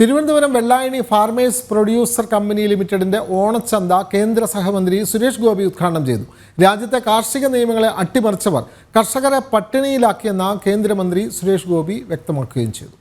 Thiruvananthapuram Vellayani farmers producer company ലിമിറ്റഡിന്റെ ഓണച്ചന്ത കേന്ദ്ര സഹമന്ത്രി സുരേഷ് ഗോപി ഉദ്ഘാടനം ചെയ്തു. രാജ്യത്തെ കാർഷിക നിയമങ്ങളെ അട്ടിമറിച്ചവർ കർഷകരെ പട്ടിണിയിലാക്കിയെന്ന് കേന്ദ്രമന്ത്രി സുരേഷ് ഗോപി വ്യക്തമാക്കുകയും ചെയ്തു.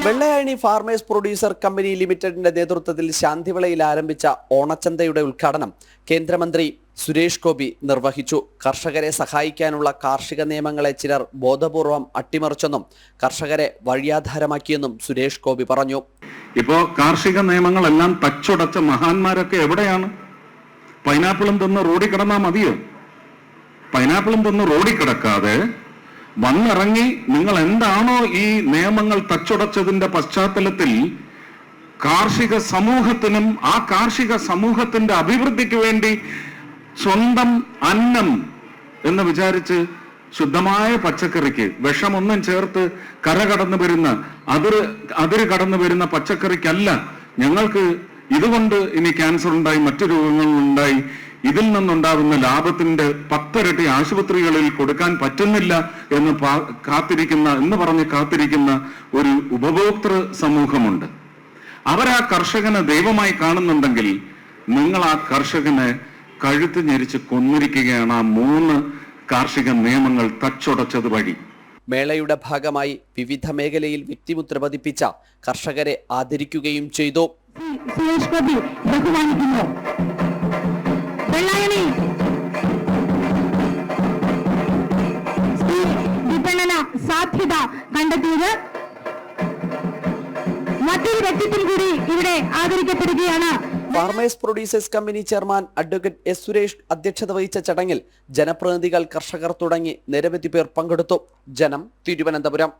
വെള്ളായണി ഫാർമേഴ്സ് പ്രൊഡ്യൂസർ കമ്പനി ലിമിറ്റഡിന്റെ നേതൃത്വത്തിൽ ശാന്തിവിളയിൽ ആരംഭിച്ച ഓണച്ചന്തയുടെ ഉദ്ഘാടനം കേന്ദ്രമന്ത്രി സുരേഷ് ഗോപി നിർവഹിച്ചു. കർഷകരെ സഹായിക്കാനുള്ള കാർഷിക നിയമങ്ങളെ ചിലർ ബോധപൂർവം അട്ടിമറിച്ചെന്നും കർഷകരെ വഴിയാധാരമാക്കിയെന്നും സുരേഷ് ഗോപി പറഞ്ഞു. ഇപ്പോ കാർഷിക നിയമങ്ങളെല്ലാം തച്ചുടച്ച മഹാന്മാരൊക്കെ എവിടെയാണ്? പൈനാപ്പിളും തിന്ന് റോഡിൽ കിടന്നാൽ മതിയോ? പൈനാപ്പിളും തിന്ന് റോഡിൽ കിടക്കാതെ വന്നിറങ്ങി നിങ്ങൾ എന്താണോ ഈ നിയമങ്ങൾ തച്ചുടച്ചതിന്റെ പശ്ചാത്തലത്തിൽ കാർഷിക സമൂഹത്തിനും ആ കാർഷിക സമൂഹത്തിന്റെ അഭിവൃദ്ധിക്ക് വേണ്ടി സ്വന്തം അന്നം എന്ന് വിചാരിച്ച് ശുദ്ധമായ പച്ചക്കറിക്ക് വിഷമൊന്നും ചേർത്ത് കടന്നു വരുന്ന അതിര് കടന്നു വരുന്ന പച്ചക്കറിക്കല്ല ഞങ്ങൾക്ക് ഇതുകൊണ്ട് ഇനി ക്യാൻസർ ഉണ്ടായി മറ്റു രോഗങ്ങളുണ്ടായി ഇതിൽ നിന്നുണ്ടാകുന്ന ലാഭത്തിന്റെ 10 ഇരട്ടി ആശുപത്രികളിൽ കൊടുക്കാൻ പറ്റുന്നില്ല എന്ന് കാത്തിരിക്കുന്ന ഒരു ഉപഭോക്തൃ സമൂഹമുണ്ട്. അവരാ കർഷകനെ ദൈവമായി കാണുന്നുണ്ടെങ്കിൽ നിങ്ങൾ ആ കർഷകനെ കഴുത്ത് ഞെരിച്ച് കൊന്നിരിക്കുകയാണ് ആ 3 കാർഷിക നിയമങ്ങൾ തച്ചുടച്ചത് വഴി. മേളയുടെ ഭാഗമായി വിവിധ മേഖലയിൽ വ്യക്തിമുദ്ര പതിപ്പിച്ച കർഷകരെ ആദരിക്കുകയും ചെയ്തു. വിപണന സാധ്യത കണ്ടെത്തിയത് മറ്റൊരു വ്യക്തിത്വം കൂടി ഇവിടെ ആദരിക്കപ്പെടുകയാണ്. Farmers producers company chairman advocate S Suresh അധ്യക്ഷത വഹിച്ച ചടങ്ങിൽ ജനപ്രതിനിധികൾ, കർഷകർ തുടങ്ങി നിരവധി പേർ പങ്കെടുത്തു. ജനം, തിരുവനന്തപുരം.